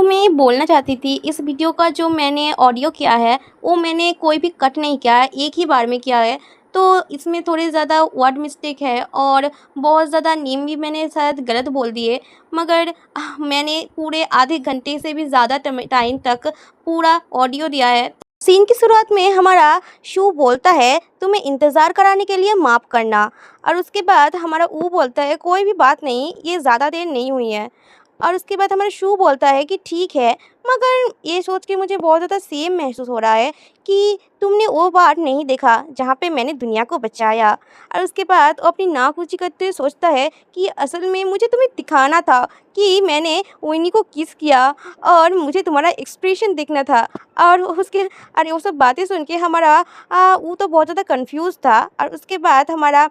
मैं बोलना चाहती थी, इस वीडियो का जो मैंने ऑडियो किया है वो मैंने कोई भी कट नहीं किया है, एक ही बार में किया है। तो इसमें थोड़े ज़्यादा वर्ड मिस्टेक है और बहुत ज़्यादा नेम भी मैंने शायद गलत बोल दिए। मगर मैंने पूरे आधे घंटे से भी ज़्यादा टाइम तक पूरा ऑडियो दिया है। सीन की शुरुआत में हमारा शू बोलता है तुम्हें इंतज़ार कराने के लिए माफ़ करना, और उसके बाद हमारा ऊ बोलता है कोई भी बात नहीं, ये ज़्यादा देर नहीं हुई है। और उसके बाद हमारा शू बोलता है कि ठीक है, मगर ये सोच के मुझे बहुत ज़्यादा सेम महसूस हो रहा है कि तुमने वो बार नहीं देखा जहाँ पे मैंने दुनिया को बचाया। और उसके बाद वो अपनी नाक ऊँची करते हुए सोचता है कि असल में मुझे तुम्हें दिखाना था कि मैंने विनी को किस किया और मुझे तुम्हारा एक्सप्रेशन देखना था। और उसके अरे वो सब बातें सुन के हमारा वो तो बहुत ज़्यादा कन्फ्यूज़ था। और उसके बाद हमारा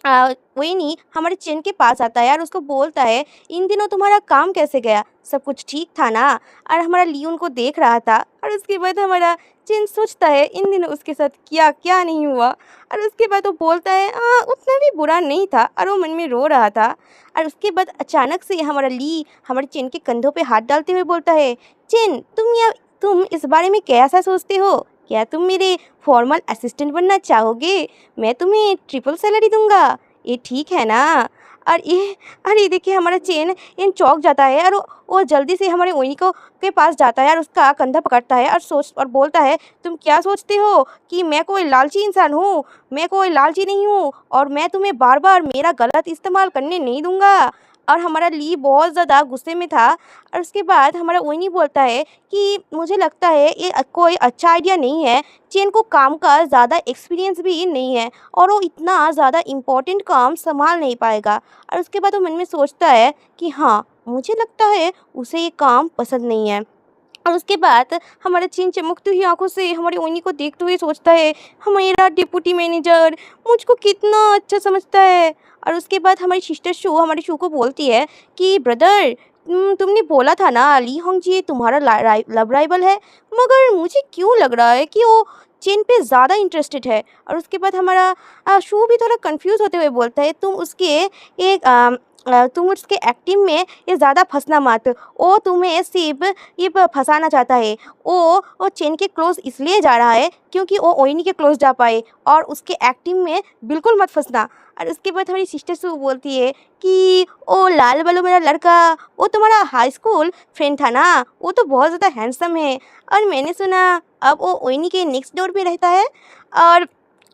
विनी हमारे चिन के पास आता है और उसको बोलता है इन दिनों तुम्हारा काम कैसे गया, सब कुछ ठीक था ना। और हमारा ली उनको देख रहा था। और उसके बाद हमारा चिन सोचता है इन दिनों उसके साथ क्या क्या नहीं हुआ। और उसके बाद वो बोलता है उतना भी बुरा नहीं था, और वो मन में रो रहा था। और उसके बाद अचानक से हमारा ली हमारे चिन के कंधों पे हाथ डालते हुए बोलता है चिन तुम इस बारे में कैसा सोचते हो, क्या तुम मेरे फॉर्मल असिस्टेंट बनना चाहोगे, मैं तुम्हें ट्रिपल सैलरी दूंगा, ये ठीक है ना। और ये अरे देखिए हमारा चेन इन चौंक जाता है और वो जल्दी से हमारे विनी को के पास जाता है और उसका कंधा पकड़ता है और बोलता है तुम क्या सोचते हो कि मैं कोई लालची इंसान हूँ, मैं कोई लालची नहीं हूँ और मैं तुम्हें बार बार मेरा गलत इस्तेमाल करने नहीं दूंगा। और हमारा ली बहुत ज़्यादा गुस्से में था। और उसके बाद हमारा विनी बोलता है कि मुझे लगता है ये कोई अच्छा आइडिया नहीं है, चेन को काम का ज़्यादा एक्सपीरियंस भी नहीं है और वो इतना ज़्यादा इम्पोर्टेंट काम संभाल नहीं पाएगा। और उसके बाद वो मन में सोचता है कि हाँ, मुझे लगता है उसे ये काम पसंद नहीं है। और उसके बाद हमारा चिन चमकती हुई आंखों से हमारे विनी को देखते हुए सोचता है हमारा डिप्टी मैनेजर मुझको कितना अच्छा समझता है। और उसके बाद हमारी सिस्टर शू हमारे शू को बोलती है कि ब्रदर तुमने बोला था ना ली होंगजी तुम्हारा लव राइवल है, मगर मुझे क्यों लग रहा है कि वो चेन पे ज़्यादा इंटरेस्टेड है। और उसके बाद हमारा शू भी थोड़ा कंफ्यूज होते हुए बोलता है तुम उसके एक्टिंग में ये ज़्यादा फंसना मत, वो तुम्हें सिर्फ ये फंसाना चाहता है। वो चेन के क्लोज इसलिए जा रहा है क्योंकि वो विनी के क्लोज जा पाए, और उसके एक्टिंग में बिल्कुल मत फंसना। और उसके बाद हमारी सिस्टर से बोलती है कि ओ लाल वाला मेरा लड़का वो तुम्हारा हाई स्कूल फ्रेंड था ना, वो तो बहुत ज़्यादा हैंडसम है और मैंने सुना अब वो विनी के नेक्स्ट डोर पे रहता है। और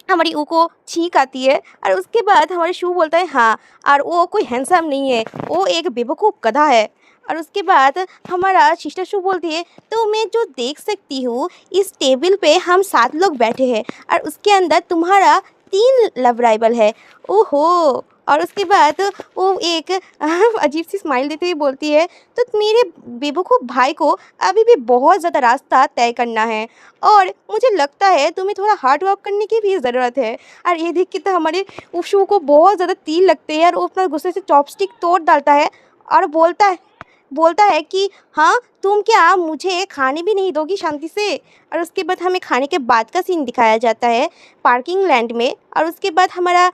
हमारी ऊ को छींक आती है। और उसके बाद हमारे शू बोलता है हाँ, और वो कोई हैंडसम नहीं है, वो एक बेवकूफ़ गधा है। और उसके बाद हमारा सिस्टर शू बोलती है तो मैं जो देख सकती हूँ इस टेबल पे हम 7 लोग बैठे हैं और उसके अंदर तुम्हारा 3 लव राइवल है, ओहो। और उसके बाद वो एक अजीब सी स्माइल देते हुए बोलती है तो मेरे बेवकूफ़ भाई को अभी भी बहुत ज़्यादा रास्ता तय करना है और मुझे लगता है तुम्हें थोड़ा हार्ड वर्क करने की भी ज़रूरत है। और ये देख के तो हमारे उशू को बहुत ज़्यादा तीर लगते हैं और वो अपना गुस्से से चॉपस्टिक तोड़ डालता है और बोलता है कि हाँ तुम क्या मुझे खाने भी नहीं दोगी शांति से। और उसके बाद हमें खाने के बाद का सीन दिखाया जाता है पार्किंग लैंड में। और उसके बाद हमारा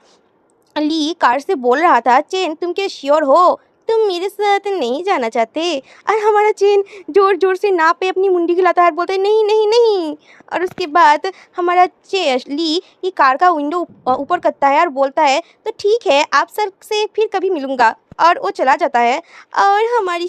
ली कार से बोल रहा था चेन तुम क्या श्योर हो, तुम मेरे साथ नहीं जाना चाहते। और हमारा चेन जोर जोर से नाप पे अपनी मुंडी हिलाता है और बोलता है नहीं नहीं नहीं। और उसके बाद हमारा ली ये कार का विंडो ऊपर करता है और बोलता है तो ठीक है आप सर से फिर कभी मिलूँगा, और वो चला जाता है। और हमारी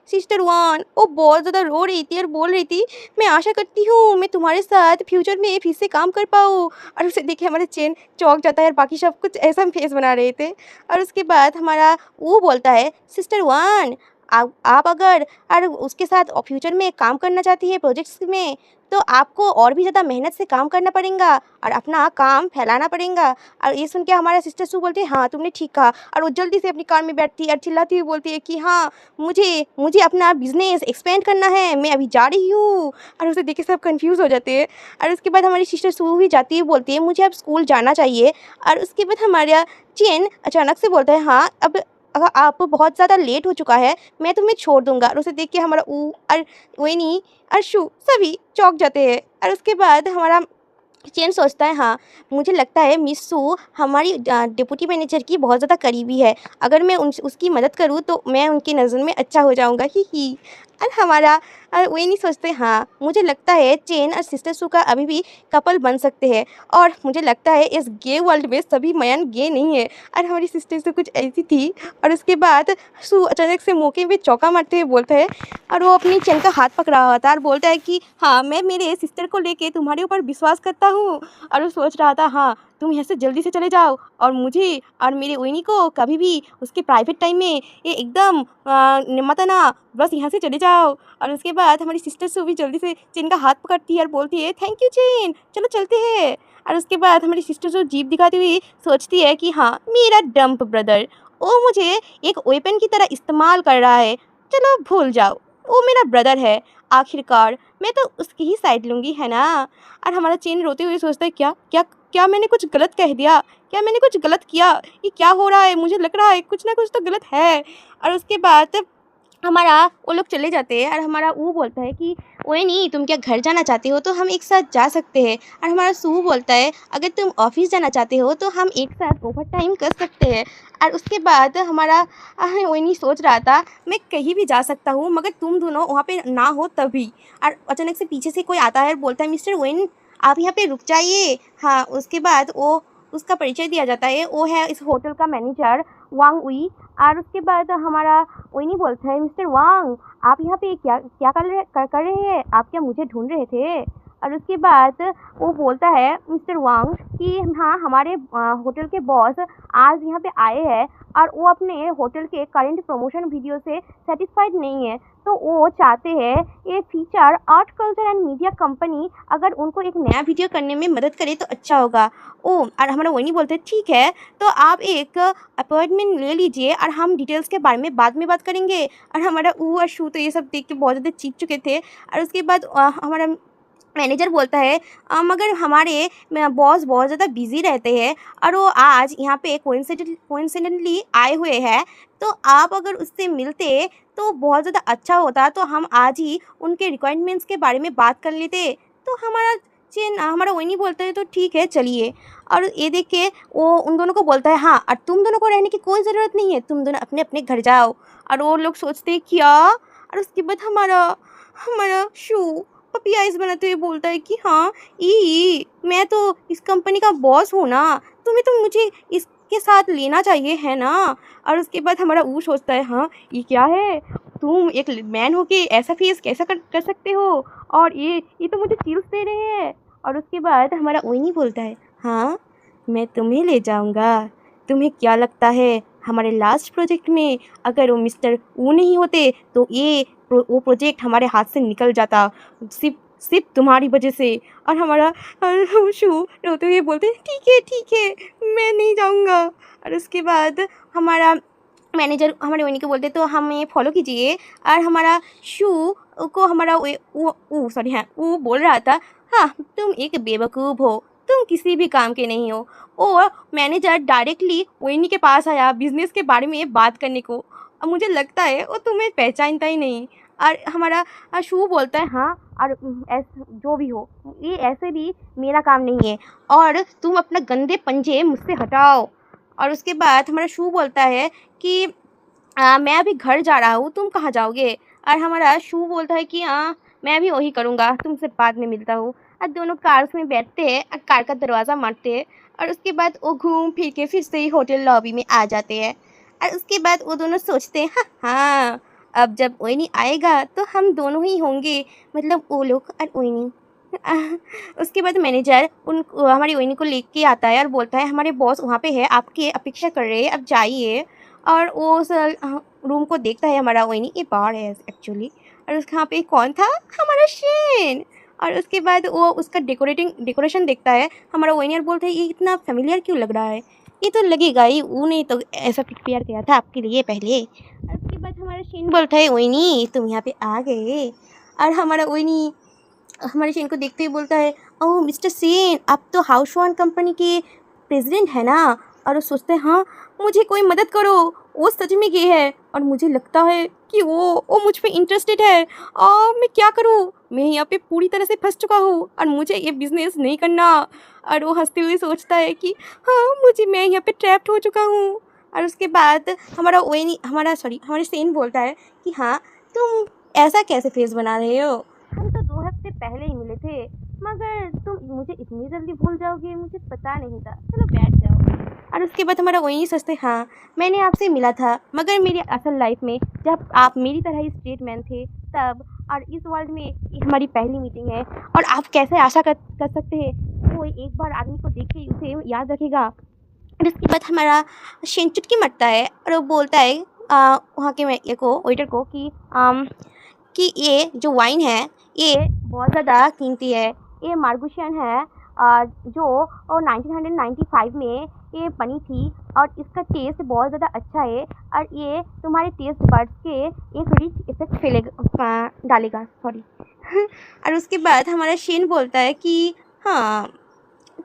सिस्टर वन वो बहुत ज़्यादा रो रही थी और बोल रही थी मैं आशा करती हूँ मैं तुम्हारे साथ फ्यूचर में फिर से काम कर पाऊँ। और उसे देखे हमारे चेन चौंक जाता है और बाकी सब कुछ ऐसा फेस बना रहे थे। और उसके बाद हमारा वो बोलता है सिस्टर वन आप अगर और उसके साथ फ्यूचर में काम करना चाहती है प्रोजेक्ट्स में तो आपको और भी ज़्यादा मेहनत से काम करना पड़ेगा और अपना काम फैलाना पड़ेगा। और ये सुन के हमारा सिस्टर सू बोलते हैं हाँ तुमने ठीक कहा। और वो जल्दी से अपनी कार में बैठती है और चिल्लाती हुई बोलती है कि हाँ मुझे अपना बिजनेस एक्सपेंड करना है, मैं अभी जा रही हूँ। और उसे देख के सब कंफ्यूज हो जाते हैं। और उसके बाद हमारी सिस्टर सू भी जाती हुई बोलती है मुझे अब स्कूल जाना चाहिए। और उसके बाद हमारा चेन अचानक से बोलता है हाँ अब अगर आप बहुत ज़्यादा लेट हो चुका है मैं तुम्हें छोड़ दूंगा। और उसे देख के हमारा ऊ और विनी और शू सभी चौंक जाते हैं। और उसके बाद हमारा चेन सोचता है हाँ, मुझे लगता है मिस सू हमारी डिप्टी मैनेजर की बहुत ज़्यादा करीबी है। अगर मैं उसकी मदद करूँ तो मैं उनकी नज़र में अच्छा हो जाऊँगा, ही ही। और हमारा वही नहीं सोचते हाँ, मुझे लगता है चेन और सिस्टर सू का अभी भी कपल बन सकते हैं। और मुझे लगता है इस गे वर्ल्ड में सभी मयान गे नहीं है। और हमारी सिस्टर सू कुछ ऐसी थी। और उसके बाद सू अचानक से मौके पे चौका मारते हुए बोलता है, और वो अपनी चेन का हाथ पकड़ा हुआ था और बोलता है कि हाँ, मैं मेरे सिस्टर को लेके तुम्हारे ऊपर विश्वास करता हूँ। और वो सोच रहा था हाँ, तुम यहाँ से जल्दी से चले जाओ और मुझे और मेरे ओइनी को कभी भी उसके प्राइवेट टाइम में ये एकदम मत आना, बस यहाँ से चले जाओ। और उसके बाद हमारी सिस्टर से भी जल्दी से चेन का हाथ पकड़ती है और बोलती है थैंक यू चेन, चलो चलते हैं। और उसके बाद हमारी सिस्टर जो जीप दिखाती हुई सोचती है कि हाँ, मेरा डम्प ब्रदर वो मुझे एक वेपन की तरह इस्तेमाल कर रहा है, चलो भूल जाओ, वो मेरा ब्रदर है, आखिरकार मैं तो उसकी ही साइड लूँगी, है ना। और हमारा चेन रोते हुए सोचता है क्या क्या क्या मैंने कुछ गलत कह दिया, क्या मैंने कुछ गलत किया, ये क्या हो रहा है, मुझे लग रहा है कुछ ना कुछ तो गलत है। और उसके बाद हमारा वो लोग चले जाते हैं और हमारा वो बोलता है कि ओए नहीं, तुम क्या घर जाना चाहते हो तो हम एक साथ जा सकते हैं। और हमारा सू बोलता है अगर तुम ऑफिस जाना चाहते हो तो हम एक साथ ओवर टाइम कर सकते हैं। और उसके बाद हमारा वो नहीं सोच रहा था मैं कहीं भी जा सकता हूँ मगर तुम दोनों वहाँ पे ना हो तभी। और अचानक से पीछे से कोई आता है और बोलता है मिस्टर वेन, आप यहाँ पे रुक जाइए। हाँ, उसके बाद वो उसका परिचय दिया जाता है, वो है इस होटल का मैनेजर वांग उई। और उसके बाद हमारा वही नहीं बोलता है मिस्टर वांग, आप यहाँ पे क्या क्या कर रहे हैं, आप क्या मुझे ढूंढ रहे थे। और उसके बाद वो बोलता है मिस्टर वांग कि हाँ, हमारे होटल के बॉस आज यहाँ पे आए हैं और वो अपने होटल के करंट प्रमोशन वीडियो से सेटिस्फाइड नहीं है, तो वो चाहते हैं ये feature art culture and media company अगर उनको एक नया वीडियो करने में मदद करे तो अच्छा होगा। ओ, और हमारा वही नहीं बोलते ठीक है, तो आप एक अपॉइंटमेंट ले लीजिए और हम डिटेल्स के बारे में बाद में बात करेंगे। और हमारा ऊ और शू तो ये सब देख के बहुत ज़्यादा चीख चुके थे। और उसके बाद हमारा मैनेजर बोलता है मगर हमारे बॉस बहुत ज़्यादा बिजी रहते हैं और वो आज यहाँ पे कोइंसिडेंटली आए हुए हैं, तो आप अगर उससे मिलते तो बहुत ज़्यादा अच्छा होता, तो हम आज ही उनके रिक्वायरमेंट्स के बारे में बात कर लेते। तो हमारा वही नहीं बोलता है तो ठीक है चलिए। और ये देख के वो उन दोनों को बोलता है हाँ, और तुम दोनों को रहने की कोई ज़रूरत नहीं है, तुम दोनों अपने अपने घर जाओ। और वो लोग सोचते हैं क्या। और उसके बाद हमारा हमारा शू पपी आइज़ बनाते हुए बोलता है कि हाँ, ई मैं तो इस कंपनी का बॉस हूँ ना, तुम्हें तो मुझे इसके साथ लेना चाहिए, है ना। और उसके बाद हमारा ऊ सोचता है हाँ, ये क्या है, तुम एक मैन हो के ऐसा फेस कैसा कर सकते हो, और ये तो मुझे चिल्स दे रहे हैं। और उसके बाद हमारा ऊ नहीं बोलता है हाँ, मैं तुम्हें ले जाऊँगा, तुम्हें क्या लगता है हमारे लास्ट प्रोजेक्ट में अगर वो मिस्टर ऊ नहीं होते तो वो प्रोजेक्ट हमारे हाथ से निकल जाता, सिर्फ सिर्फ तुम्हारी वजह से। और हमारा शू रोते हुए बोलते ठीक है मैं नहीं जाऊँगा। और उसके बाद हमारा मैनेजर हमारे वनी को बोलते तो हमें फॉलो कीजिए। और हमारा शू को हमारा सॉरी हाँ, वो बोल रहा था हाँ, तुम एक बेवकूफ़ हो, तुम किसी भी काम के नहीं हो। और मैनेजर डायरेक्टली वही के पास आया बिजनेस के बारे में बात करने को। अब मुझे लगता है वो तुम्हें पहचानता ही नहीं। और हमारा शू बोलता है हाँ, और जो भी हो ये ऐसे भी मेरा काम नहीं है और तुम अपना गंदे पंजे मुझसे हटाओ। और उसके बाद हमारा शू बोलता है कि मैं अभी घर जा रहा हूँ, तुम कहाँ जाओगे। और हमारा शू बोलता है कि हाँ, मैं भी वही करूँगा, तुमसे बाद में मिलता हूँ। और दोनों कार्स में बैठते हैं और कार का दरवाज़ा मारते हैं। और उसके बाद वो घूम फिर के फिर से ही होटल लॉबी में आ जाते हैं। और उसके बाद वो दोनों सोचते हैं हाँ हाँ, अब जब ओइनी आएगा तो हम दोनों ही होंगे, मतलब वो लोग और ओइनी। उसके बाद मैनेजर हमारी ओइनी को लेके आता है और बोलता है हमारे बॉस वहाँ पे है, आपकी अपेक्षा कर रहे हैं, अब जाइए। और वो रूम को देखता है हमारा ओइनी, ये बार है एक्चुअली। और उसके यहाँ पे कौन था, हमारा शेन। और उसके बाद वो उसका डेकोरेशन देखता है हमारा ओइनी और बोलता है ये इतना फेमिलियर क्यों लग रहा है, ये तो लगेगा ही, वो नहीं तो ऐसा प्रिपेयर किया था आपके लिए पहले। और उसके बाद हमारा शेन बोलता है ओइनी तुम यहाँ पे आ गए। और हमारा ओइनी हमारे शेन को देखते हुए बोलता है ओह मिस्टर सेन, आप तो हाउस वन कंपनी के प्रेसिडेंट है ना, और वो सोचता है हाँ मुझे कोई मदद करो, वो सच में गे है और मुझे लगता है कि वो मुझ पे इंटरेस्टेड है। मैं क्या करूँ, मैं यहाँ पे पूरी तरह से फंस चुका हूँ और मुझे ये बिज़नेस नहीं करना। और वो हंसते हुए सोचता है कि हाँ मैं यहाँ पे ट्रैप्ड हो चुका हूँ। और उसके बाद हमारे सेन बोलता है कि हाँ तुम ऐसा कैसे फेस बना रहे हो, हम तो 2 हफ्ते पहले ही मिले थे, मगर तुम मुझे इतनी जल्दी भूल जाओगे, मुझे पता नहीं था, चलो बैठ जाओ। और उसके बाद हमारा वही सोचते हाँ मैंने आपसे मिला था, मगर मेरी असल लाइफ में जब आप मेरी तरह ही स्ट्रेट मैन थे तब, और इस वर्ल्ड में ये हमारी पहली मीटिंग है। और आप कैसे आशा कर सकते हैं कोई एक बार आदमी को देख के उसे याद रखेगा। और उसके बाद हमारा शेन चुटकी मरता है और वो बोलता है वहाँ के वेटर को कि ये जो वाइन है ये बहुत ज़्यादा कीमती है, ये मार्गुशियन है जो 1995 में ये बनी थी और इसका टेस्ट बहुत ज़्यादा अच्छा है और ये तुम्हारे टेस्ट बड्स के एक रिच इफेक्ट डालेगा, सॉरी। और उसके बाद हमारा शेन बोलता है कि हाँ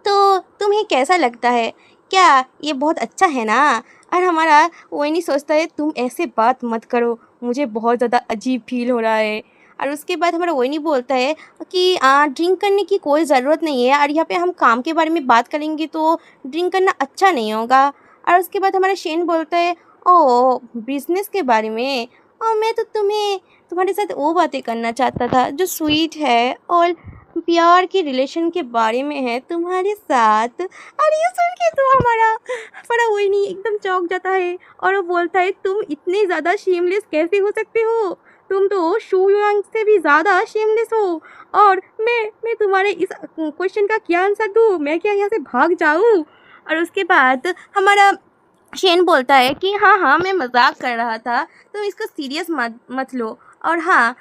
तो तुम्हें कैसा लगता है, क्या ये बहुत अच्छा है ना। और हमारा वो नहीं सोचता है तुम ऐसे बात मत करो, मुझे बहुत ज़्यादा अजीब फील हो रहा है। और उसके बाद हमारा वही नहीं बोलता है कि ड्रिंक करने की कोई ज़रूरत नहीं है और यहाँ पे हम काम के बारे में बात करेंगे तो ड्रिंक करना अच्छा नहीं होगा। और उसके बाद हमारा शेन बोलता है ओ बिज़नेस के बारे में, और मैं तो तुम्हारे साथ वो बातें करना चाहता था जो स्वीट है और प्यार के रिलेशन के बारे में है तुम्हारे साथ। और ये सुन के तो हमारा हमारा वही नहीं एकदम चौंक जाता है और वो बोलता है तुम इतने ज़्यादा शेमलेस कैसे हो सकते हो, तुम तो शू यांग से भी ज़्यादा शेमलेस हो। और मैं तुम्हारे इस क्वेश्चन का क्या आंसर दूँ, मैं क्या यहाँ से भाग जाऊँ। और उसके बाद हमारा शेन बोलता है कि हाँ मैं मजाक कर रहा था, तुम इसको सीरियस मत लो। और हाँ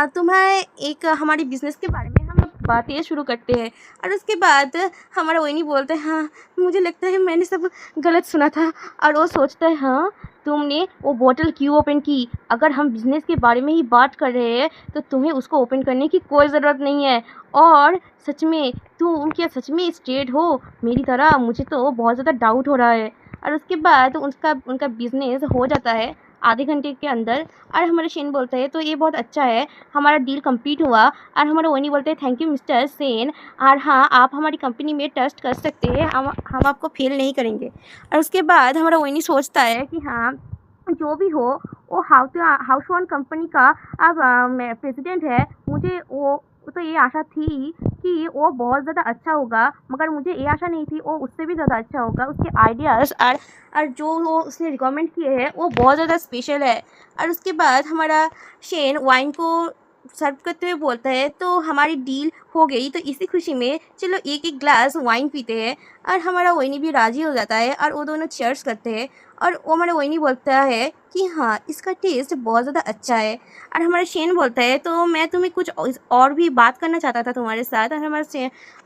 तुम्हारे एक हमारे बिज़नेस के बारे में हम बातें शुरू करते हैं। और उसके बाद हमारा वही नहीं बोलता है हाँ मुझे लगता है मैंने सब गलत सुना था। और वो सोचता है हाँ तुमने वो बोतल क्यों ओपन की, अगर हम बिज़नेस के बारे में ही बात कर रहे हैं तो तुम्हें उसको ओपन करने की कोई ज़रूरत नहीं है। और सच में तुम क्या सच में स्ट्रेट हो मेरी तरह, मुझे तो बहुत ज़्यादा डाउट हो रहा है। और उसके बाद उनका बिज़नेस हो जाता है आधे घंटे के अंदर। और हमारा शेन बोलता है तो ये बहुत अच्छा है, हमारा डील कंप्लीट हुआ। और हमारा वही बोलते हैं थैंक यू मिस्टर सेन, और हाँ आप हमारी कंपनी में ट्रस्ट कर सकते हैं, हम आपको फेल नहीं करेंगे। और उसके बाद हमारा वही सोचता है कि हाँ जो भी हो वो हाउस कंपनी का अब प्रेसिडेंट है, मुझे वो तो ये आशा थी कि वो बहुत ज़्यादा अच्छा होगा, मगर मुझे ये आशा नहीं थी वो उससे भी ज़्यादा अच्छा होगा। उसके आइडियाज़ और जो वो उसने रिकमेंड किए हैं वो बहुत ज़्यादा स्पेशल है। और उसके बाद हमारा शेन वाइन को सर्व करते हुए बोलता है तो हमारी डील हो गई, तो इसी खुशी में चलो एक एक ग्लास वाइन पीते हैं। और हमारा वही भी राज़ी हो जाता है और वो दोनों चीयर्स करते हैं। और वो हमारा वही बोलता है कि हाँ इसका टेस्ट बहुत ज़्यादा अच्छा है। और हमारा शेन बोलता है तो मैं तुम्हें कुछ और भी बात करना चाहता था तुम्हारे साथ। और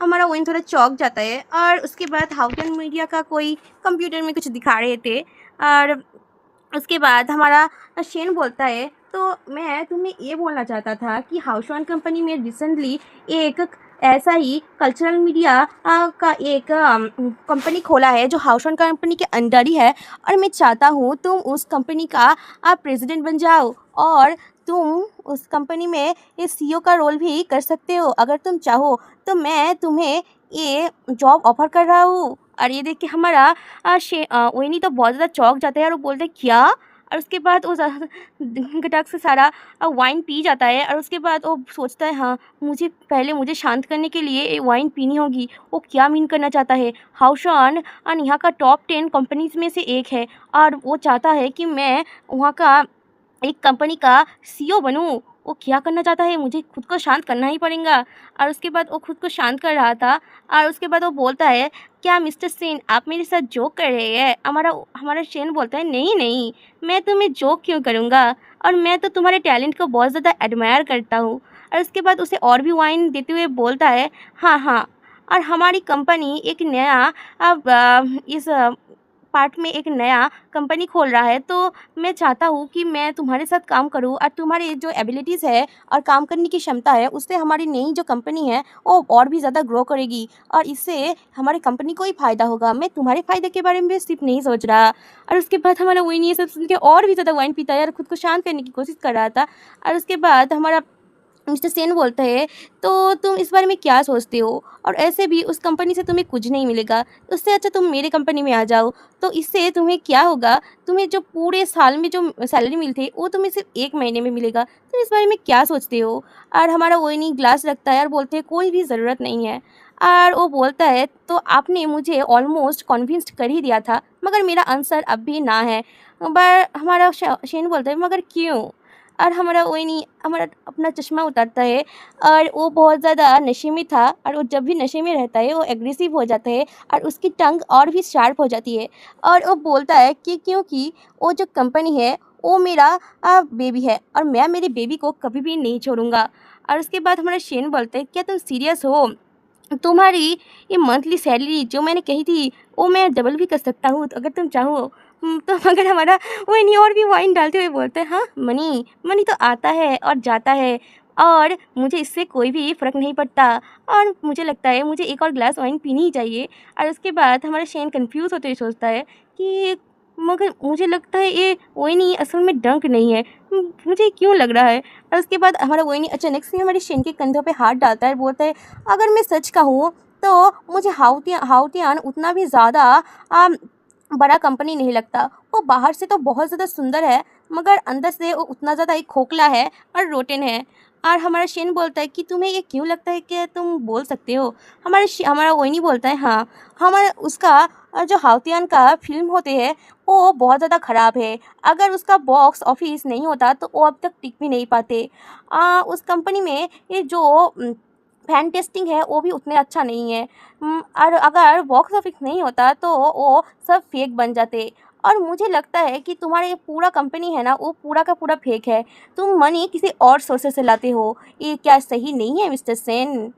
हमारा वही थोड़ा चौंक जाता है। और उसके बाद हाउटन मीडिया का कोई कंप्यूटर में कुछ दिखा रहे थे। और उसके बाद हमारा शेन बोलता है तो मैं तुम्हें ये बोलना चाहता था कि हाउसवान कंपनी में रिसेंटली एक ऐसा ही कल्चरल मीडिया का एक कंपनी खोला है जो हाउसवान कंपनी के अंडर ही है, और मैं चाहता हूँ तुम उस कंपनी का प्रेसिडेंट बन जाओ और तुम उस कंपनी में ये सीईओ का रोल भी कर सकते हो, अगर तुम चाहो तो मैं तुम्हें ये जॉब ऑफर कर रहा हूँ। और ये देख के हमारा वही तो बहुत ज़्यादा चौंक जाता है और वो बोलते हैं क्या। और उसके बाद वो गटक से सारा वाइन पी जाता है। और उसके बाद वो सोचता है हाँ मुझे शांत करने के लिए ये वाइन पीनी होगी। वो क्या मीन करना चाहता है, हाउसवान यहाँ का टॉप 10 कंपनीज में से एक है और वो चाहता है कि मैं वहाँ का एक कंपनी का सीईओ बनूं। वो क्या करना चाहता है, मुझे खुद को शांत करना ही पड़ेगा। और उसके बाद वो खुद को शांत कर रहा था। और उसके बाद वो बोलता है क्या मिस्टर सेन आप मेरे साथ जोक कर रहे हैं। हमारा शेन बोलता है नहीं मैं तुम्हें जोक क्यों करूँगा, और मैं तो तुम्हारे टैलेंट को बहुत ज़्यादा एडमायर करता हूँ। और उसके बाद उसे और भी वाइन देते हुए बोलता है हाँ और हमारी कंपनी एक नया अब इस पार्ट में एक नया कंपनी खोल रहा है, तो मैं चाहता हूँ कि मैं तुम्हारे साथ काम करूँ और तुम्हारी जो एबिलिटीज़ है और काम करने की क्षमता है, उससे हमारी नई जो कंपनी है वो और भी ज़्यादा ग्रो करेगी और इससे हमारी कंपनी को ही फ़ायदा होगा। मैं तुम्हारे फ़ायदे के बारे में सिर्फ नहीं सोच रहा। और उसके बाद हमारा वही ये सब सुन के और भी ज़्यादा वाइन पीता है और खुद को शांत करने की कोशिश कर रहा था। और उसके बाद हमारा मिस्टर सेन बोलता है, तो तुम इस बारे में क्या सोचते हो? और ऐसे भी उस कंपनी से तुम्हें कुछ नहीं मिलेगा, उससे अच्छा तुम मेरे कंपनी में आ जाओ। तो इससे तुम्हें क्या होगा, तुम्हें जो पूरे साल में जो सैलरी मिलती है वो तुम्हें सिर्फ 1 महीने में मिलेगा। तो इस बारे में क्या सोचते हो? और हमारा वही ग्लास रखता है और बोलते हैं कोई भी ज़रूरत नहीं है। और वो बोलता है, तो आपने मुझे ऑलमोस्ट कन्विंस्ड कर ही दिया था, मगर मेरा आंसर अब भी ना है। पर हमारा शेन बोलता है, मगर क्यों? और हमारा वही नहीं हमारा अपना चश्मा उतारता है और वो बहुत ज़्यादा नशे में था और वो जब भी नशे में रहता है वो एग्रेसिव हो जाता है और उसकी टंग और भी शार्प हो जाती है। और वो बोलता है कि क्योंकि वो जो कंपनी है वो मेरा बेबी है और मैं मेरे बेबी को कभी भी नहीं छोड़ूंगा। और उसके बाद हमारा शेन बोलते हैं, क्या तुम सीरियस हो? तुम्हारी ये मंथली सैलरी जो मैंने कही थी वो मैं डबल भी कर सकता हूँ, तो अगर तुम चाहो। तो मगर हमारा वो नहीं और भी वाइन डालते हुए बोलते हैं, हाँ मनी मनी तो आता है और जाता है और मुझे इससे कोई भी फ़र्क नहीं पड़ता और मुझे लगता है मुझे एक और ग्लास वाइन पीनी ही चाहिए। और उसके बाद हमारा शेन कंफ्यूज होते हुए सोचता है कि मगर मुझे लगता है ये वही नहीं असल में डंक नहीं है, मुझे क्यों लग रहा है। और उसके बाद हमारा वही नहीं अचानक से हमारे शेन के कंधों पे हाथ डालता है, बोलता है, अगर मैं सच कहूँ तो मुझे हाउतियान उतना भी ज़्यादा बड़ा कंपनी नहीं लगता। वो बाहर से तो बहुत ज़्यादा सुंदर है मगर अंदर से वो उतना ज़्यादा ही खोखला है और रोटन है। और हमारा शेन बोलता है कि तुम्हें ये क्यों लगता है कि तुम बोल सकते हो? हमारा वही नहीं बोलता है, हाँ हमारा उसका जो हाउतियान का फिल्म होते हैं वो बहुत ज़्यादा ख़राब है। अगर उसका बॉक्स ऑफिस नहीं होता तो वो अब तक टिक भी नहीं पाते। उस कंपनी में ये जो फैन टेस्टिंग है वो भी उतने अच्छा नहीं है। और अगर बॉक्स ऑफिस नहीं होता तो वो सब फेक बन जाते। और मुझे लगता है कि तुम्हारा ये पूरा कंपनी है ना वो पूरा का पूरा फेक है। तुम मनी किसी और सोर्सेस से लाते हो। ये क्या सही नहीं है मिस्टर सेन?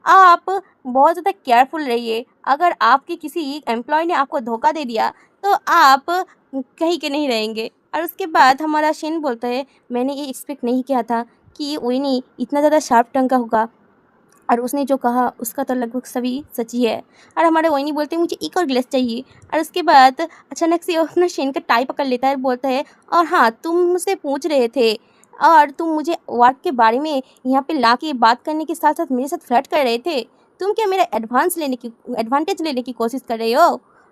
आप बहुत ज़्यादा केयरफुल रहिए। अगर आपके किसी एम्प्लॉय ने आपको धोखा दे दिया तो आप कहीं के नहीं रहेंगे। और उसके बाद हमारा शेन बोलता है, मैंने ये एक्सपेक्ट नहीं किया था कि विनी इतना ज़्यादा शार्प टंग का होगा और उसने जो कहा उसका तो लगभग सभी सच ही है। और हमारे वही बोलते हैं, मुझे एक और गिलास चाहिए। और उसके बाद अचानक से अपना शेन का टाई पकड़ लेता है और बोलता है, और हाँ तुम मुझसे पूछ रहे थे और तुम मुझे वर्क के बारे में यहाँ पे ला के बात करने के साथ साथ मेरे साथ फ्लर्ट कर रहे थे। तुम क्या मेरा एडवांटेज लेने की कोशिश कर रहे हो?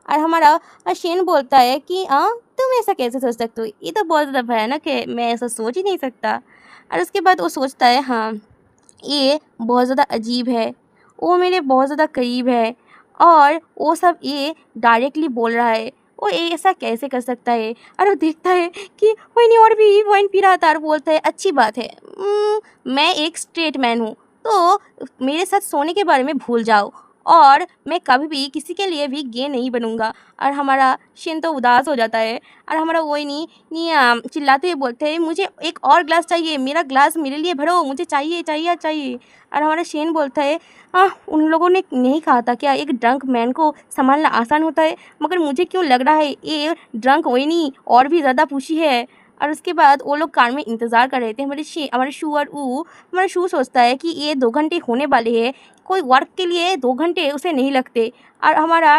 और हमारा शेन बोलता है कि हाँ तुम ऐसा कैसे सोच सकते हो, ये तो बहुत ज़्यादा भयानक है, मैं ऐसा सोच ही नहीं सकता। और उसके बाद वो सोचता है, हाँ ये बहुत ज़्यादा अजीब है, वो मेरे बहुत ज़्यादा करीब है और वो सब ये डायरेक्टली बोल रहा है, वो ये ऐसा कैसे कर सकता है। और वो देखता है कि कोई नहीं और भी वाइन पी रहा था और बोलता है, अच्छी बात है, मैं एक स्ट्रेट मैन हूँ तो मेरे साथ सोने के बारे में भूल जाओ और मैं कभी भी किसी के लिए भी गे नहीं बनूंगा। और हमारा शिन तो उदास हो जाता है और हमारा वही नहीं चिल्लाते हुए बोलते हैं, मुझे एक और ग्लास चाहिए, मेरा ग्लास मेरे लिए भरो, मुझे चाहिए चाहिए चाहिए। और हमारा शेन बोलता है, उन लोगों ने नहीं कहा था क्या एक ड्रंक मैन को संभालना आसान होता है, मगर मुझे क्यों लग रहा है ये ड्रंक वही नहीं और भी ज़्यादा पुशी है। और उसके बाद वो लोग कार में इंतज़ार कर रहे थे। हमारे शू और हमारा शू सोचता है कि ये 2 घंटे होने वाले हैं, कोई वर्क के लिए 2 घंटे उसे नहीं लगते। और हमारा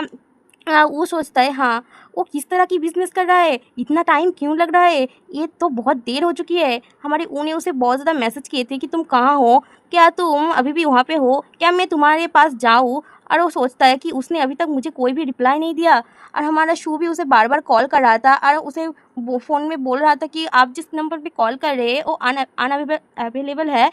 वो सोचता है, हाँ वो किस तरह की बिज़नेस कर रहा है, इतना टाइम क्यों लग रहा है, ये तो बहुत देर हो चुकी है। हमारे ऊ उसे बहुत ज़्यादा मैसेज किए थे कि तुम कहाँ हो, क्या तुम अभी भी वहाँ पे हो, क्या मैं तुम्हारे पास जाऊँ। और वो सोचता है कि उसने अभी तक मुझे कोई भी रिप्लाई नहीं दिया। और हमारा शू भी उसे बार बार कॉल कर रहा था और उसे वो फ़ोन में बोल रहा था कि आप जिस नंबर पे कॉल कर रहे हैं वो अनअवेलेबल है।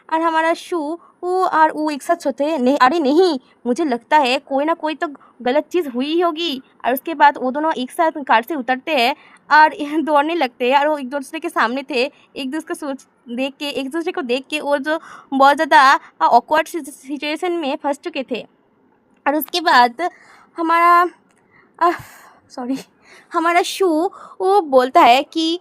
और हमारा शू वो एक साथ सोते हैं, नहीं अरे नहीं, मुझे लगता है कोई ना कोई तो गलत चीज़ हुई ही होगी। और उसके बाद वो दोनों एक साथ कार से उतरते हैं और दौड़ने लगते हैं। और वो एक दूसरे के सामने थे, एक दूसरे को देख के वो जो बहुत ज़्यादा ऑकवर्ड सिचुएशन में फंस चुके थे। और उसके बाद हमारा सॉरी हमारा शू वो बोलता है कि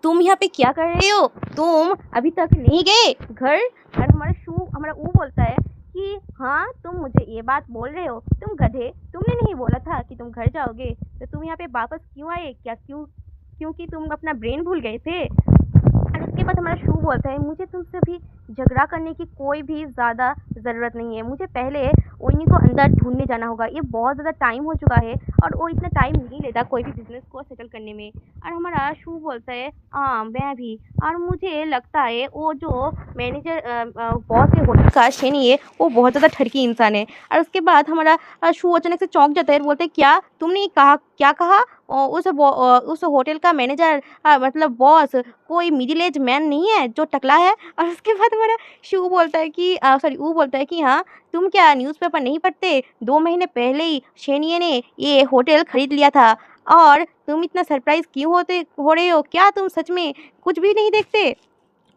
तुम यहाँ पे क्या कर रहे हो, तुम अभी तक नहीं गए घर। और हमारा वो बोलता है कि कि हाँ तुम मुझे ये बात बोल रहे हो, तुम गधे, तुमने नहीं बोला था कि तुम घर जाओगे, तो तुम यहाँ पे वापस क्यों आए? क्या क्योंकि तुम अपना ब्रेन भूल गए थे? और उसके बाद हमारा शू बोलता है मुझे तुमसे भी झगड़ा करने की कोई भी ज़्यादा ज़रूरत नहीं है, मुझे पहले उन्हीं को अंदर ढूंढने जाना होगा, ये बहुत ज़्यादा टाइम हो चुका है और वो इतना टाइम नहीं लेता कोई भी बिजनेस को सेटल करने में। और हमारा शू बोलता है हाँ मैं भी, और मुझे लगता है वो जो मैनेजर बॉस है होटल का शेनी है, वो बहुत ज़्यादा ठरकी इंसान है। और उसके बाद हमारा शू अचानक से चौंक जाता है और बोलते हैं क्या तुमने कहा, क्या कहा? उस होटल का मैनेजर मतलब बॉस कोई मिडिल एज मैन नहीं है जो टकला है? और उसके बाद हमारा शू बोलता है कि सॉरी वो बोलता है कि हाँ तुम क्या न्यूज़पेपर नहीं पढ़ते? 2 महीने पहले ही शेनिये ने ये होटल खरीद लिया था और तुम इतना सरप्राइज़ क्यों हो रहे हो? क्या तुम सच में कुछ भी नहीं देखते?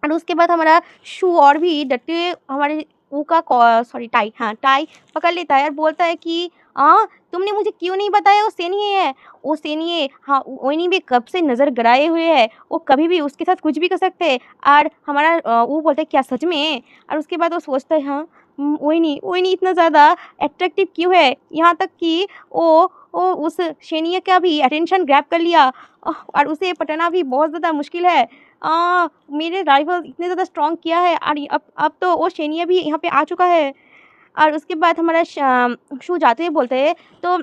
और उसके बाद हमारा शू और भी डटे हमारे ऊ का सॉरी टाई, हाँ टाई पकड़ लेता है और बोलता है कि तुमने मुझे क्यों नहीं बताया वो सेनिये है? वो सेनिये हाँ ओइनी भी कब से नज़र गड़ाए हुए है, वो कभी भी उसके साथ कुछ भी कर सकते हैं। और हमारा वो बोलता है क्या सच में? और उसके बाद वो सोचता है हाँ ओइनी ओइनी इतना ज़्यादा अट्रैक्टिव क्यों है, यहाँ तक कि वो उस शेनिये का भी अटेंशन ग्रैब कर लिया। और उसे पटाना भी बहुत ज़्यादा मुश्किल है। मेरे राइवल इतने ज़्यादा स्ट्रॉन्ग किया है और अब तो वो शेनिया भी यहाँ पे आ चुका है। और उसके बाद हमारा शू जाते हुए बोलते हैं तो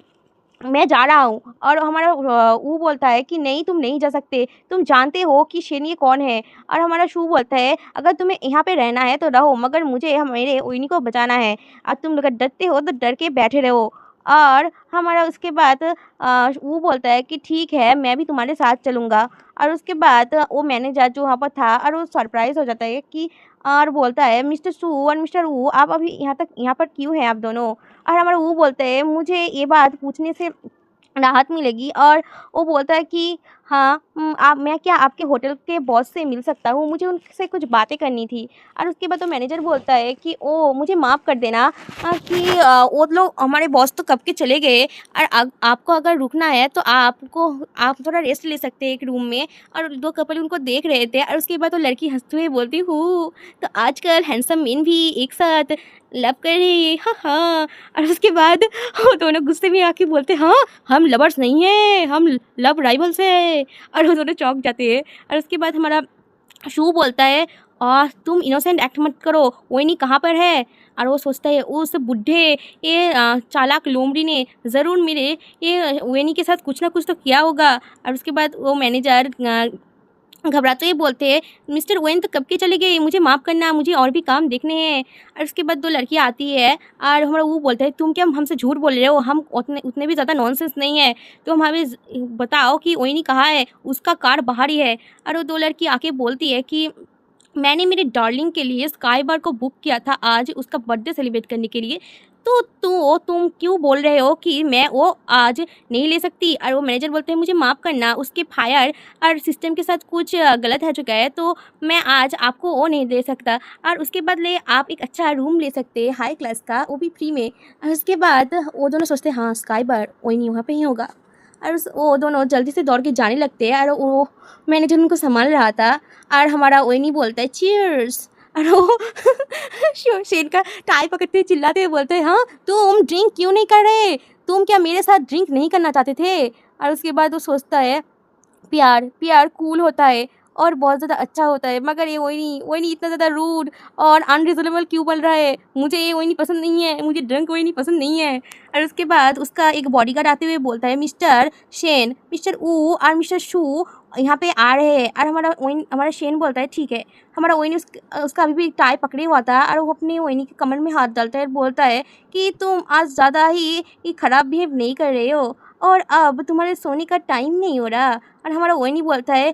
मैं जा रहा हूँ। और हमारा वो बोलता है कि नहीं तुम नहीं जा सकते, तुम जानते हो कि शेनिये कौन है? और हमारा शू बोलता है अगर तुम्हें यहाँ पे रहना है तो रहो, मगर मुझे मेरे ओइनी को बचाना है, और तुम अगर डरते हो तो डर के बैठे रहो। और हमारा उसके बाद वो बोलता है कि ठीक है मैं भी तुम्हारे साथ चलूँगा। और उसके बाद वो मैनेजर जो वहाँ पर था और वो सरप्राइज़ हो जाता है कि और बोलता है मिस्टर सू और मिस्टर वू आप अभी यहाँ पर क्यों हैं आप दोनों? और हमारा वो बोलता है मुझे ये बात पूछने से राहत मिलेगी। और वो बोलता है कि हाँ आप मैं क्या आपके होटल के बॉस से मिल सकता हूँ, मुझे उनसे कुछ बातें करनी थी। और उसके बाद तो मैनेजर बोलता है कि ओ मुझे माफ़ कर देना कि वो लोग हमारे बॉस तो कब के चले गए, और आपको अगर रुकना है तो आप थोड़ा रेस्ट ले सकते हैं एक रूम में। और 2 कपल उनको देख रहे थे। और उसके बाद वो लड़की हंसते हुए बोलती हूँ तो आजकल हैंडसम मेन भी एक साथ लव कर रहे हैं, हाँ हाँ। और उसके बाद वो दोनों गुस्से में आके बोलते हाँ हम लवर्स नहीं हैं, हम लव राइवल्स हैं। और वो दोनों चौंक जाते हैं। और उसके बाद हमारा शू बोलता है तुम इनोसेंट एक्ट मत करो, वही कहाँ पर है? और वो सोचता है उस बुढ़े ये चालाक लोमड़ी ने ज़रूर मेरे ये वेनी के साथ कुछ ना कुछ तो किया होगा। और उसके बाद वो मैनेजर घबराते हुए बोलते हैं मिस्टर वेन तो कब के चले गए, मुझे माफ़ करना, मुझे और भी काम देखने हैं। और उसके बाद 2 लड़कियाँ आती है और हमारा वो बोलता है तुम क्या हमसे झूठ बोल रहे हो, हम उतने भी ज़्यादा नॉनसेंस नहीं है, तो हम हमें बताओ कि वही नहीं कहा है, उसका कार बाहर ही है। और वो 2 लड़की आके बोलती है कि मैंने मेरे डार्लिंग के लिए स्काई बार को बुक किया था आज उसका बर्थडे सेलिब्रेट करने के लिए, तो तुम क्यों बोल रहे हो कि मैं वो आज नहीं ले सकती? और वो मैनेजर बोलते हैं मुझे माफ़ करना, उसके फायर और सिस्टम के साथ कुछ गलत हो चुका है, तो मैं आज आपको वो नहीं दे सकता। और उसके बदले आप एक अच्छा रूम ले सकते हैं हाई क्लास का, वो भी फ्री में। और उसके बाद वो दोनों सोचते हैं हाँ स्काई बार वही नहीं वहाँ पे ही होगा। और वो दोनों जल्दी से दौड़ के जाने लगते हैं। और वो मैनेजर उनको संभाल रहा था। और हमारा ओइनी बोलता है चीयर्स। और वो शेन का टाई पकड़ते हुए चिल्लाते हुए बोलते हैं हाँ तुम ड्रिंक क्यों नहीं कर रहे, तुम क्या मेरे साथ ड्रिंक नहीं करना चाहते थे? और उसके बाद वो सोचता है प्यार प्यार कूल होता है और बहुत ज़्यादा अच्छा होता है, मगर ये वही नहीं इतना ज़्यादा रूड और अनरीजनेबल क्यों बन रहा है, मुझे ये वही नहीं पसंद नहीं है, मुझे ड्रंक वही नहीं पसंद नहीं है। और उसके बाद उसका एक बॉडीगार्ड आते हुए बोलता है मिस्टर शेन, मिस्टर ऊ और मिस्टर शू यहाँ पे आ रहे हैं। और हमारा शेन बोलता है ठीक है। हमारा वही उसका अभी भी टाई पकड़े हुआ था और वो अपने वही के कमर में हाथ डालता है और बोलता है कि तुम आज ज़्यादा ही ख़राब बिहेव नहीं कर रहे हो और अब तुम्हारे सोने का टाइम नहीं हो रहा। और हमारा वही बोलता है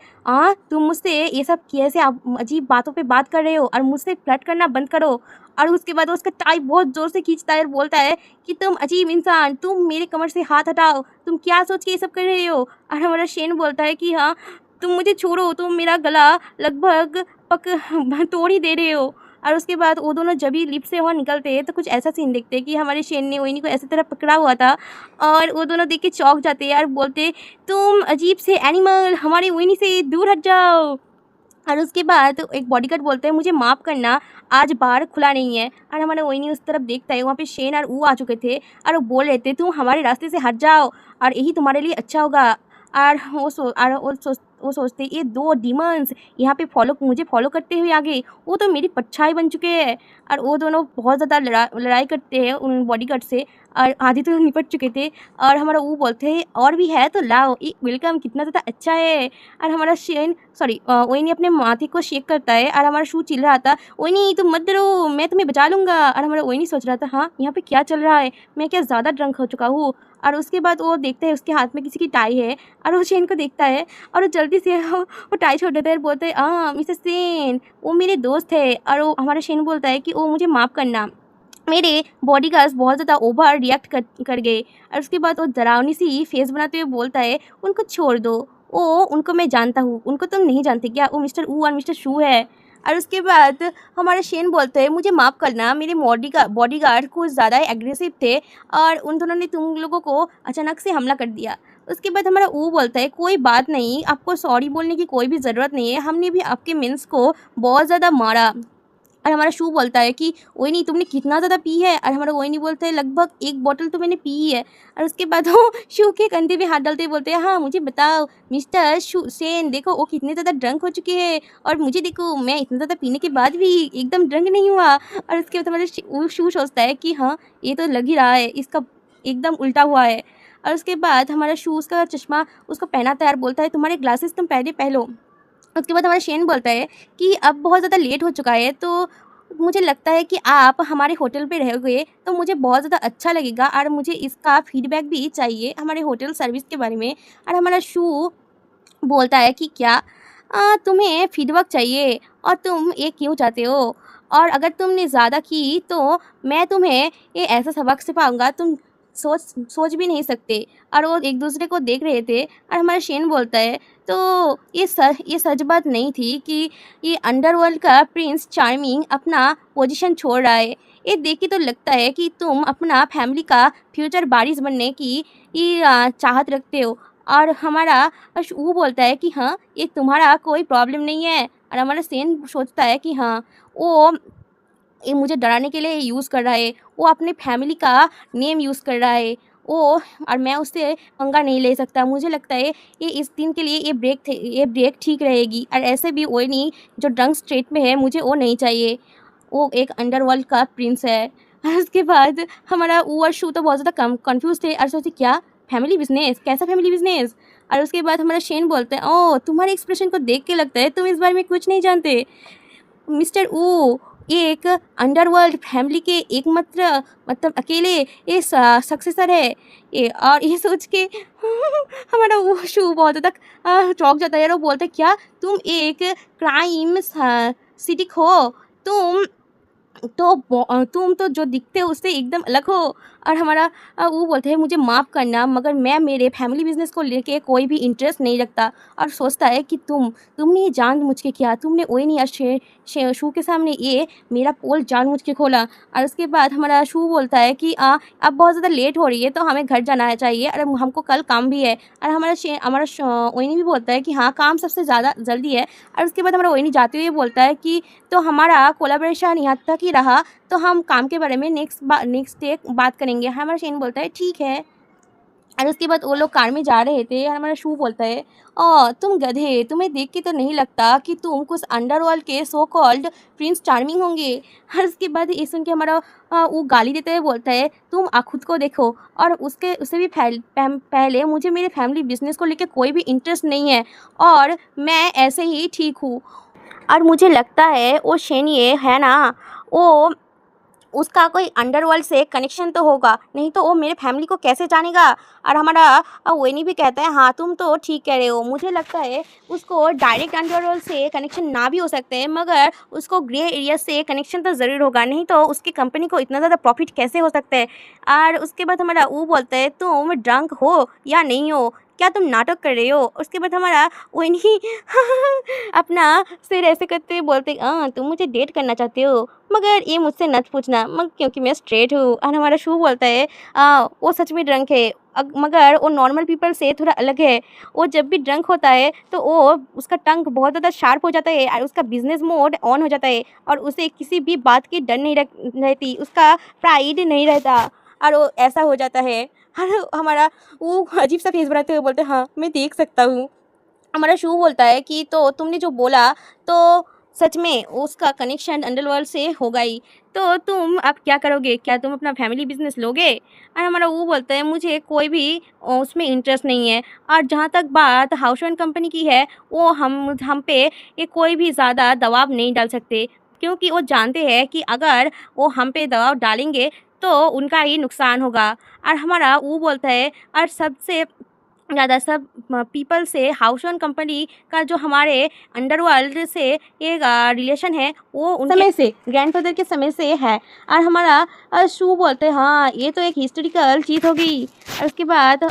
तुम मुझसे ये सब कैसे आप अजीब बातों पे बात कर रहे हो और मुझसे फ्लर्ट करना बंद करो। और उसके बाद उसका टाई बहुत ज़ोर से खींचता है और बोलता है कि तुम अजीब इंसान, तुम मेरे कमर से हाथ हटाओ, तुम क्या सोच के ये सब कर रहे हो? और हमारा शेन बोलता है कि हाँ तुम मुझे छोड़ो, तुम मेरा गला लगभग तोड़ ही दे रहे हो। और उसके बाद वो दोनों जब ही लिफ्ट से वहाँ निकलते हैं तो कुछ ऐसा सीन देखते हैं कि हमारे शेन ने वही को ऐसी तरह पकड़ा हुआ था और वो दोनों देख के चौंक जाते हैं और बोलते तुम अजीब से एनिमल, हमारे वही से दूर हट जाओ। और उसके बाद एक बॉडीगार्ड बोलता है मुझे माफ़ करना, आज बार खुला नहीं है। और हमारा वही उस तरफ देखता है, वहाँ पे शेन और ऊ आ चुके थे और वो बोल रहे थे तुम हमारे रास्ते से हट जाओ और यही तुम्हारे लिए अच्छा होगा। और वो सोचते ये दो डीमंस यहाँ पे मुझे फॉलो करते हुए आ गए, वो तो मेरी परछाई बन चुके हैं। और वो दोनों बहुत ज़्यादा लड़ाई करते हैं उन बॉडीगार्ड से, और आधे तो निपट चुके थे। और हमारा वो बोलते हैं और भी है तो लाओ, ये वेलकम कितना ज़्यादा अच्छा है। और हमारा शेन वही अपने माथे को शेक करता है और हमारा शू चिल्ला रहा था वही तुम मत डरो, मैं तुम्हें बचा लूँगा। और हमारा वही सोच रहा था हाँ यहाँ पे क्या चल रहा है, मैं क्या ज़्यादा ड्रंक हो चुका हूँ। और उसके बाद वो देखता है उसके हाथ में किसी की टाई है और वो शेन को देखता है और वो जल्दी से वो टाई छोड़ देता है और बोलता है मिस्टर सेन वो मेरे दोस्त है। और वो हमारा शेन बोलता है कि वो मुझे माफ़ करना, मेरे बॉडीगार्ड्स बहुत ज़्यादा ओवर रिएक्ट कर गए। और उसके बाद वो डरावनी सी फेस बनाते हुए बोलता है उनको छोड़ दो, उनको मैं जानता हूँ, उनको तुम नहीं जानते क्या, वो मिस्टर ऊ और मिस्टर शू है। और उसके बाद हमारे शेन बोलते हैं मुझे माफ़ करना, मेरे बॉडीगार्ड कुछ ज़्यादा एग्रेसिव थे और उन दोनों ने तुम लोगों को अचानक से हमला कर दिया। उसके बाद हमारा ऊ बोलता है कोई बात नहीं, आपको सॉरी बोलने की कोई भी ज़रूरत नहीं है, हमने भी आपके मेंस को बहुत ज़्यादा मारा। और हमारा शू बोलता है कि वही नहीं तुमने कितना ज़्यादा पी है। और हमारा वही नहीं बोलता है लगभग 1 बॉटल तो मैंने पी ही है। और उसके बाद वो शू के कंधे पे हाथ डालते बोलते हैं हाँ मुझे बताओ मिस्टर शू सेन, देखो वो कितने ज़्यादा ड्रंक हो चुके हैं और मुझे देखो मैं इतना ज़्यादा पीने के बाद भी एकदम ड्रंक नहीं हुआ। और उसके बाद हमारा वो शू सोचता है कि हाँ ये तो लग ही रहा है इसका एकदम उल्टा हुआ है। और उसके बाद हमारा शू उसका चश्मा उसको पहनाता है और बोलता है तुम्हारे ग्लासेस तुम पहले पहलो। उसके बाद हमारा शेन बोलता है कि अब बहुत ज़्यादा लेट हो चुका है, तो मुझे लगता है कि आप हमारे होटल पे रहोगे तो मुझे बहुत ज़्यादा अच्छा लगेगा और मुझे इसका फीडबैक भी चाहिए हमारे होटल सर्विस के बारे में। और हमारा शू बोलता है कि क्या तुम्हें फीडबैक चाहिए और तुम ये क्यों चाहते हो, और अगर तुमने ज़्यादा की तो मैं तुम्हें ये ऐसा सबक सिखाऊंगा तुम सोच सोच भी नहीं सकते। और वो एक दूसरे को देख रहे थे और हमारा शेन बोलता है तो ये सच बात नहीं थी कि ये अंडरवर्ल्ड का प्रिंस चार्मिंग अपना पोजीशन छोड़ रहा है, ये देख के तो लगता है कि तुम अपना फैमिली का फ्यूचर वारिस बनने की ये चाहत रखते हो। और हमारा वो बोलता है कि हाँ ये तुम्हारा कोई प्रॉब्लम नहीं है। और हमारा सेन सोचता है कि हाँ वो ये मुझे डराने के लिए यूज़ कर रहा है, वो अपने फैमिली का नेम यूज़ कर रहा है वो, और मैं उससे पंगा नहीं ले सकता। मुझे लगता है ये इस दिन के लिए ये ब्रेक ठीक रहेगी। और ऐसे भी वो नहीं जो ड्रंक स्टेट में है मुझे वो नहीं चाहिए, वो एक अंडरवर्ल्ड का प्रिंस है। और उसके बाद हमारा वो और शू तो बहुत ज़्यादा कन्फ्यूज़ थे और सोचे क्या फैमिली बिजनेस, कैसा फैमिली बिजनेस। और उसके बाद हमारा शेन बोलते हैं ओह तुम्हारे एक्सप्रेशन को देख के लगता है तुम इस बारे में कुछ नहीं जानते मिस्टर ऊ, ये एक अंडरवर्ल्ड फैमिली के एकमात्र मतलब अकेले ये सक्सेसर है ये। और ये सोच के हमारा वो शू बहुत ज़्यादा चौंक जाता है और वो बोलता है क्या तुम एक क्राइम सिटिक हो, तुम तुम तो जो दिखते हो उससे एकदम अलग हो। और हमारा वो बोलते हैं मुझे माफ़ करना मगर मैं मेरे फैमिली बिजनेस को लेके कोई भी इंटरेस्ट नहीं रखता। और सोचता है कि तुमने ये जानबूझ के किया, तुमने वही नहीं आज शू के सामने ये मेरा पोल जानबूझ के खोला। और उसके बाद हमारा शू बोलता है कि अब बहुत ज़्यादा लेट हो रही है तो हमें घर जाना चाहिए और हमको कल काम भी है। और हमारा वही भी बोलता है कि हाँ काम सबसे ज़्यादा जल्दी है। और उसके बाद हमारा वही जाते हुए बोलता है कि तो हमारा कोलाब्रेशन यहाँ तक ही रहा, तो हम काम के बारे में नेक्स्ट डे बात करेंगे। हमारा शेन बोलता है ठीक है। और उसके बाद वो लोग कार में जा रहे थे और हमारा शू बोलता है तुम गधे, तुम्हें देख के तो नहीं लगता कि तुम कुछ अंडरवर्ल्ड के सो कॉल्ड प्रिंस चार्मिंग होंगे। और उसके बाद ये सुन के हमारा वो गाली देते हुए बोलता है तुम खुद को देखो, और उससे भी पहले मुझे मेरे फैमिली बिजनेस को लेकर कोई भी इंटरेस्ट नहीं है और मैं ऐसे ही ठीक हूँ। और मुझे लगता है वो शेन ये है ना, वो उसका कोई अंडरवर्ल्ड से कनेक्शन तो होगा, नहीं तो वो मेरे फैमिली को कैसे जानेगा। और हमारा वेनी भी कहता है हाँ तुम तो ठीक कह रहे हो, मुझे लगता है उसको डायरेक्ट अंडरवर्ल्ड से कनेक्शन ना भी हो सकते हैं मगर उसको ग्रे एरिया से कनेक्शन तो ज़रूर होगा, नहीं तो उसकी कंपनी को इतना ज़्यादा प्रॉफिट कैसे हो सकता है। और उसके बाद हमारा वो बोलता है तुम ड्रंक हो या नहीं हो, क्या तुम नाटक कर रहे हो। उसके बाद हमारा वही अपना सिर ऐसे करते हुए बोलते तुम मुझे डेट करना चाहते हो मगर ये मुझसे मत पूछना मगर क्योंकि मैं स्ट्रेट हूँ। और हमारा शू बोलता है वो सच में ड्रंक है, मगर वो नॉर्मल पीपल से थोड़ा अलग है। वो जब भी ड्रंक होता है तो वो उसका टंग बहुत ज़्यादा शार्प हो जाता है और उसका बिज़नेस मोड ऑन हो जाता है और उसे किसी भी बात की डर नहीं रहती, उसका प्राइड नहीं रहता और वो ऐसा हो जाता है। और हमारा वो अजीब-सा फेस बनाते हुए बोलते हैं, हाँ, मैं देख सकता हूँ। हमारा शू बोलता है कि तो तुमने जो बोला तो सच में उसका कनेक्शन अंडरवर्ल्ड से होगा ही। तो तुम अब क्या करोगे? क्या तुम अपना फैमिली बिज़नेस लोगे? और हमारा वो बोलता है मुझे कोई भी उसमें इंटरेस्ट नहीं है और जहाँ तक बात हाउसवेयर कंपनी की है, वो हम पे ये कोई भी ज़्यादा दबाव नहीं डाल सकते क्योंकि वो जानते हैं कि अगर वो हम पे दबाव डालेंगे तो उनका ही नुकसान होगा। और हमारा वो बोलता है और सबसे ज़्यादा सब पीपल से हाउसवेयर कंपनी का जो हमारे अंडरवर्ल्ड से एक रिलेशन है वो उनके समय से ग्रैंडफ़ादर के समय से है। और हमारा शू बोलते हैं हाँ ये तो एक हिस्टोरिकल चीज़ हो गई। और उसके बाद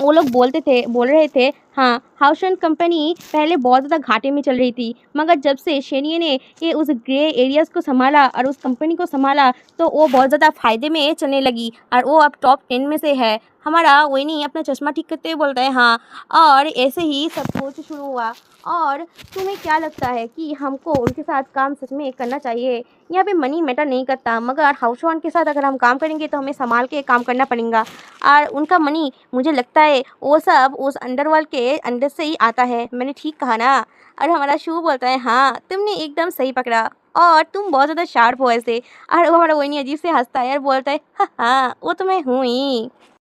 वो लोग बोल रहे थे हाँ हाउसवेयर कंपनी पहले बहुत ज़्यादा घाटे में चल रही थी मगर जब से शेनिये ने ये उस ग्रे एरियाज़ को संभाला और उस कंपनी को संभाला तो वो बहुत ज़्यादा फ़ायदे में चलने लगी और वो अब टॉप 10 में से है। हमारा वही अपना चश्मा ठीक करते हुए बोलता है हाँ और ऐसे ही सब कुछ शुरू हुआ। और तुम्हें क्या लगता है कि हमको उनके साथ काम सच में करना चाहिए? यहाँ पे मनी मैटर नहीं करता मगर हाउसवेयर के साथ अगर हम काम करेंगे तो हमें संभाल के काम करना पड़ेगा और उनका मनी मुझे लगता है वो सब उस अंडरवर्ल्ड के अंदर से ही आता है। मैंने ठीक कहा ना? और हमारा शू बोलता है हाँ तुमने एकदम सही पकड़ा और तुम बहुत ज़्यादा शार्प हो ऐसे। और वो हमारा वही अजीब से हंसता है और बोलता है हाँ हाँ वो तो मैं हूँ ही।